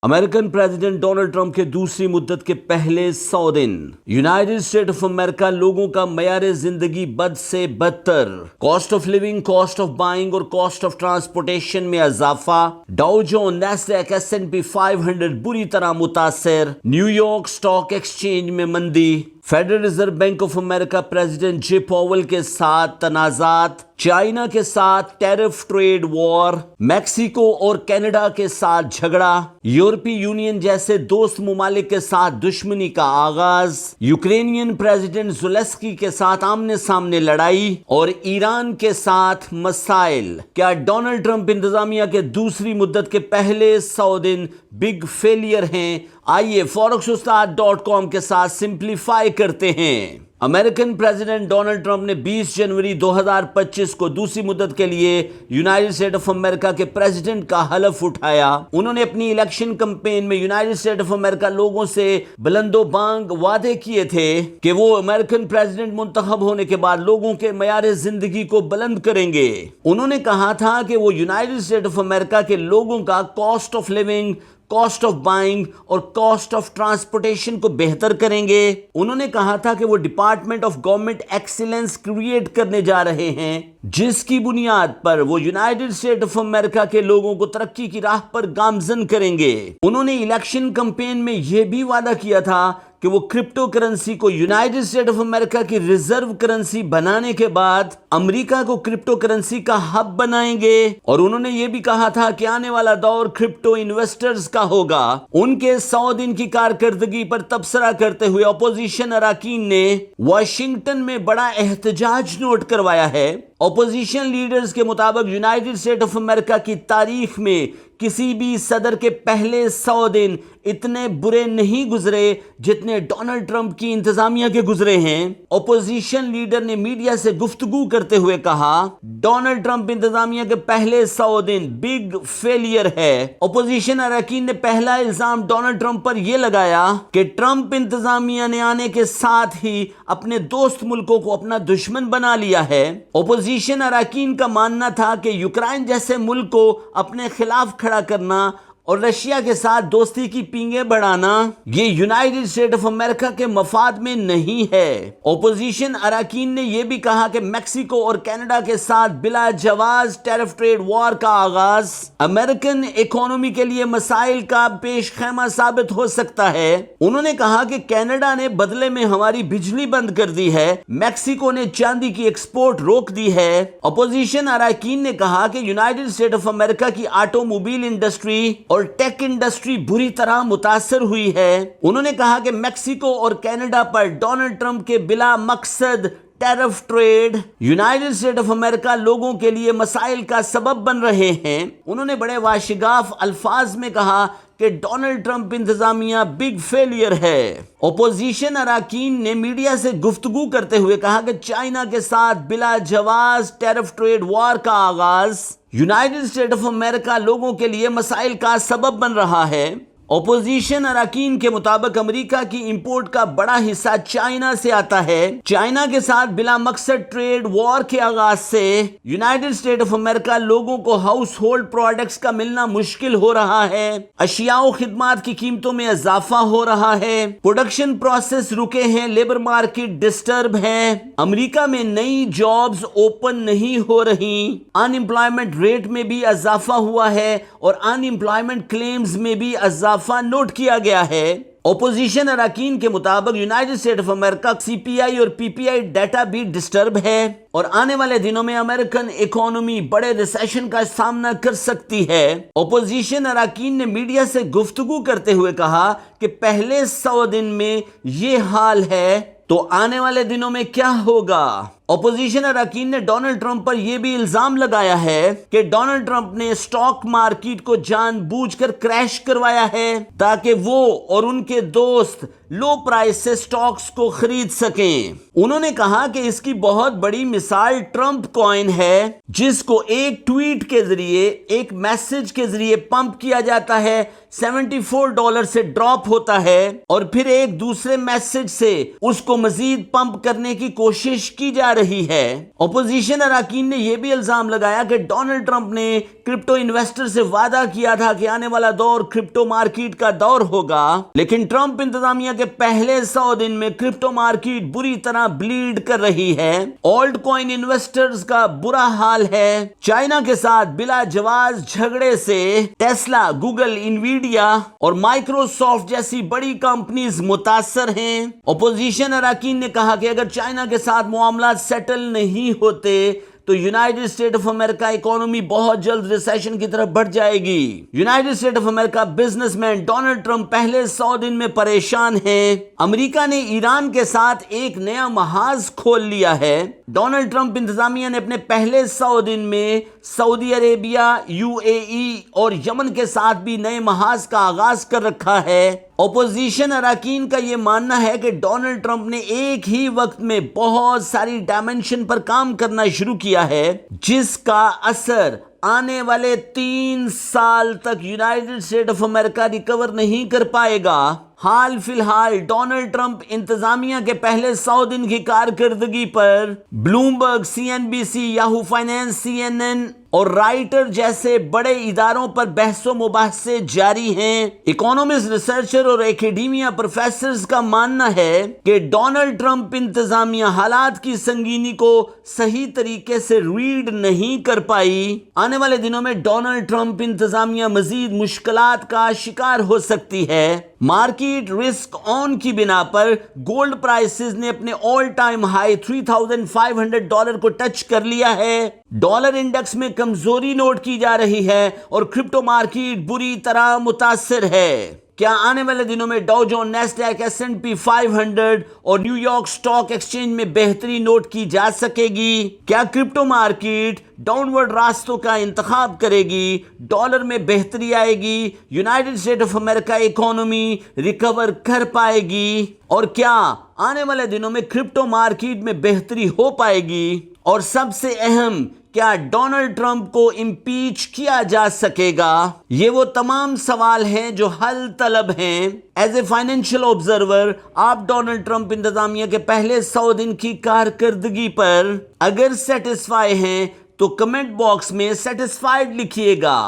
American president Donald Trump کے دوسری مدت کے پہلے 100 دن یونائٹڈ اسٹیٹ آف امریکہ لوگوں کا معیار زندگی بد سے بدتر، cost of living, cost of buying اور کاسٹ آف ٹرانسپورٹیشن میں اضافہ، ڈاؤ جونز، نیسڈیک، S&P 500 بری طرح متاثر، نیو یارک اسٹاک ایکسچینج میں مندی، Federal Reserve Bank of America president J Powell کے ساتھ تنازعات، چائنا کے ساتھ ٹیرف ٹریڈ وار، میکسیکو اور کینیڈا کے ساتھ جھگڑا، یورپی یونین جیسے دوست ممالک کے ساتھ دشمنی کا آغاز، یوکرینین پریزیڈنٹ زیلنسکی کے ساتھ آمنے سامنے لڑائی اور ایران کے ساتھ مسائل۔ کیا ڈونلڈ ٹرمپ انتظامیہ کے دوسری مدت کے پہلے 100 دن بگ فیلئر ہیں؟ آئیے forexustad.com کے ساتھ سمپلیفائی کرتے ہیں۔ امریکن پریزیڈنٹ ڈونلڈ ٹرمپ نے 20 جنوری 2025 کو دوسری مدت کے لیے یونائٹڈ اسٹیٹ آف امریکہ کے پریزیڈنٹ کا حلف اٹھایا۔ انہوں نے اپنی الیکشن کمپین میں یونائٹڈ اسٹیٹ آف امریکہ لوگوں سے بلند و بانگ وعدے کیے تھے کہ وہ امریکن پریزیڈنٹ منتخب ہونے کے بعد لوگوں کے معیار زندگی کو بلند کریں گے۔ انہوں نے کہا تھا کہ وہ یونائٹڈ اسٹیٹ آف امریکہ کے لوگوں کا cost of living, cost of buying اور کاسٹ آف ٹرانسپورٹیشن کو بہتر کریں گے۔ انہوں نے کہا تھا کہ وہ department of government excellence create کرنے جا رہے ہیں، جس کی بنیاد پر وہ یونائٹڈ اسٹیٹ آف امریکہ کے لوگوں کو ترقی کی راہ پر گامزن کریں گے۔ انہوں نے الیکشن کمپین میں یہ بھی وعدہ کیا تھا کہ وہ کرپٹو کرنسی کو یونائٹڈ اسٹیٹ آف امریکہ کی ریزرو کرنسی بنانے کے بعد امریکہ کو کرپٹو کرنسی کا ہب بنائیں گے، اور انہوں نے یہ بھی کہا تھا کہ آنے والا دور کرپٹو انویسٹرز کا ہوگا۔ ان کے 100 دن کی کارکردگی پر تبصرہ کرتے ہوئے اپوزیشن اراکین نے واشنگٹن میں بڑا احتجاج نوٹ کروایا ہے۔ اپوزیشن لیڈرز کے مطابق یونائٹڈ اسٹیٹ آف امریکہ کی تاریخ میں کسی بھی صدر کے پہلے 100 دن اتنے برے نہیں گزرے جتنے ڈونلڈ ٹرمپ کی انتظامیہ کے گزرے ہیں۔ اپوزیشن لیڈر نے میڈیا سے گفتگو کرتے ہوئے کہا، ڈونلڈ ٹرمپ انتظامیہ کے پہلے 100 دن بگ فیلئر ہے۔ اپوزیشن اراکین نے پہلا الزام ڈونلڈ ٹرمپ پر یہ لگایا کہ ٹرمپ انتظامیہ نے آنے کے ساتھ ہی اپنے دوست ملکوں کو اپنا دشمن بنا لیا ہے۔ اپوزیشن اراکین کا ماننا تھا کہ یوکرائن جیسے ملک کو اپنے خلاف کھڑا کرنا اور رشیا کے ساتھ دوستی کی پینگیں بڑھانا یہ یونائٹڈ اسٹیٹ آف امریکہ کے مفاد میں نہیں ہے۔ اپوزیشن اراکین نے یہ بھی کہا کہ میکسیکو اور کینیڈا کے ساتھ بلا جواز ٹیرف ٹریڈ وار کا آغاز امریکن اکانومی کے لیے مسائل کا پیش خیمہ ثابت ہو سکتا ہے۔ انہوں نے کہا کہ کینیڈا نے بدلے میں ہماری بجلی بند کر دی ہے، میکسیکو نے چاندی کی ایکسپورٹ روک دی ہے۔ اپوزیشن اراکین نے کہا کہ یونائٹڈ اسٹیٹ آف امریکہ کی آٹو موبائل انڈسٹری اور ٹیک انڈسٹری بری طرح متاثر ہوئی ہے۔ انہوں نے کہا کہ میکسیکو اور کینیڈا پر ڈونلڈ ٹرمپ کے بلا مقصد tariff trade united state of America لوگوں کے لیے مسائل کا سبب بن رہے ہیں۔ انہوں نے بڑے واشگاف الفاظ میں کہا کہ ڈونلڈ ٹرمپ انتظامیہ بگ فیلئر ہے۔ اپوزیشن اراکین نے میڈیا سے گفتگو کرتے ہوئے کہا کہ چائنا کے ساتھ بلا جواز ٹیرف ٹریڈ وار کا آغاز یونائٹڈ اسٹیٹ آف امریکہ لوگوں کے لیے مسائل کا سبب بن رہا ہے۔ اپوزیشن اراکین کے مطابق امریکہ کی امپورٹ کا بڑا حصہ چائنا سے آتا ہے۔ چائنا کے ساتھ بلا مقصد ٹریڈ وار کے آغاز سے یونائٹڈ اسٹیٹ آف امریکہ لوگوں کو ہاؤس ہولڈ پروڈکٹس کا ملنا مشکل ہو رہا ہے، اشیاء و خدمات کی قیمتوں میں اضافہ ہو رہا ہے، پروڈکشن پروسیس رکے ہیں، لیبر مارکیٹ ڈسٹرب ہے، امریکہ میں نئی جابز اوپن نہیں ہو رہی، ان امپلائمنٹ ریٹ میں بھی اضافہ ہوا ہے اور ان امپلائمنٹ کلیمز میں بھی اضافہ نوٹ کیا گیا ہے۔ اپوزیشن اراکین کے مطابق United state of America CPI اور PPI ڈیٹا بھی ڈسٹرب ہے اور آنے والے دنوں میں امریکن اکانومی بڑے ریسیشن کا سامنا کر سکتی ہے۔ اپوزیشن اراکین نے میڈیا سے گفتگو کرتے ہوئے کہا کہ پہلے 100 دن میں یہ حال ہے تو آنے والے دنوں میں کیا ہوگا۔ اپوزیشن اراکین نے ڈونلڈ ٹرمپ پر یہ بھی الزام لگایا ہے کہ ڈونلڈ ٹرمپ نے اسٹاک مارکیٹ کو جان بوجھ کر کریش کروایا ہے تاکہ وہ اور ان کے دوست لو پرائس سے سٹاکس کو خرید سکیں۔ انہوں نے کہا کہ اس کی بہت بڑی مثال ٹرمپ کوائن ہے، جس کو ایک ٹویٹ کے ذریعے، ایک میسج کے ذریعے پمپ کیا جاتا ہے، $74 سے ڈراپ ہوتا ہے اور پھر ایک دوسرے میسج سے اس کو مزید پمپ کرنے کی کوشش کی جا رہی ہے۔ اپوزیشن اراکین نے یہ بھی الزام لگایا کہ ڈونلڈ ٹرمپ نے کرپٹو انویسٹر سے وعدہ کیا تھا کہ آنے والا دور کرپٹو مارکیٹ کا دور ہوگا، لیکن ٹرمپ انتظامیہ کے پہلے 100 دن میں کرپٹو مارکیٹ بری طرح بلیڈ کر رہی ہے۔ آلٹ کوائن انویسٹرز کا برا حال ہے۔ چائنا کے ساتھ بلا جواز جھگڑے سے ٹیسلا، گوگل، انویڈیا اور مائکروسافٹ جیسی بڑی کمپنیز متاثر ہیں۔ اپوزیشن اراکین نے کہا کہ اگر چائنا کے ساتھ معاملات سیٹل نہیں ہوتے تو United state of America economy بہت جلد ریسیشن کی طرف بڑھ جائے گی۔ United state of America business man Donald Trump پہلے 100 دن میں پریشان ہیں۔ امریکہ نے ایران کے ساتھ ایک نیا محاذ کھول لیا ہے۔ ڈونلڈ ٹرمپ انتظامیہ نے اپنے پہلے 100 دن میں سعودی عربیہ، UAE اور یمن کے ساتھ بھی نئے محاذ کا آغاز کر رکھا ہے۔ اپوزیشن اراکین کا یہ ماننا ہے کہ ڈونلڈ ٹرمپ نے ایک ہی وقت میں بہت ساری ڈائمنشن پر کام کرنا شروع کیا ہے، جس کا اثر آنے والے 3 سال تک United state of America recover نہیں کر پائے گا۔ حال فی الحال ڈونلڈ ٹرمپ انتظامیہ کے پہلے 100 دن کی کارکردگی پر Bloomberg, CNBC، Yahoo Finance, CNN اور رائٹر جیسے بڑے اداروں پر بحث و مباحثے جاری ہیں۔ اکانومسٹ، ریسرچر اور ایکیڈیمیا پروفیسرز کا ماننا ہے کہ ڈونلڈ ٹرمپ انتظامیہ حالات کی سنگینی کو صحیح طریقے سے ریڈ نہیں کر پائی۔ آنے والے دنوں میں ڈونلڈ ٹرمپ انتظامیہ مزید مشکلات کا شکار ہو سکتی ہے۔ مارکیٹ رسک آن کی بنا پر گولڈ پرائسز نے اپنے آل ٹائم ہائی $3,500 کو ٹچ کر لیا ہے۔ ڈالر انڈیکس میں کمزوری نوٹ کی جا رہی ہے اور کرپٹو مارکیٹ بری طرح متاثر ہے۔ کیا آنے والے دنوں میں ڈاؤ جونز، نیسڈیک، S&P 500 اور نیو یارک سٹاک ایکسچینج میں بہتری نوٹ کی جا سکے گی؟ کیا کرپٹو مارکیٹ ڈاؤن ورڈ راستوں کا انتخاب کرے گی؟ ڈالر میں بہتری آئے گی؟ United state of America economy recover کر پائے گی؟ اور کیا آنے والے دنوں میں کرپٹو مارکیٹ میں بہتری ہو پائے گی؟ اور سب سے اہم، کیا ڈونلڈ ٹرمپ کو امپیچ کیا جا سکے گا؟ یہ وہ تمام سوال ہیں جو حل طلب ہیں۔ ایز اے فائنینشیل آبزرور، آپ ڈونلڈ ٹرمپ انتظامیہ کے پہلے 100 دن کی کارکردگی پر اگر سیٹسفائی ہیں تو کمنٹ باکس میں سیٹسفائیڈ لکھیے گا۔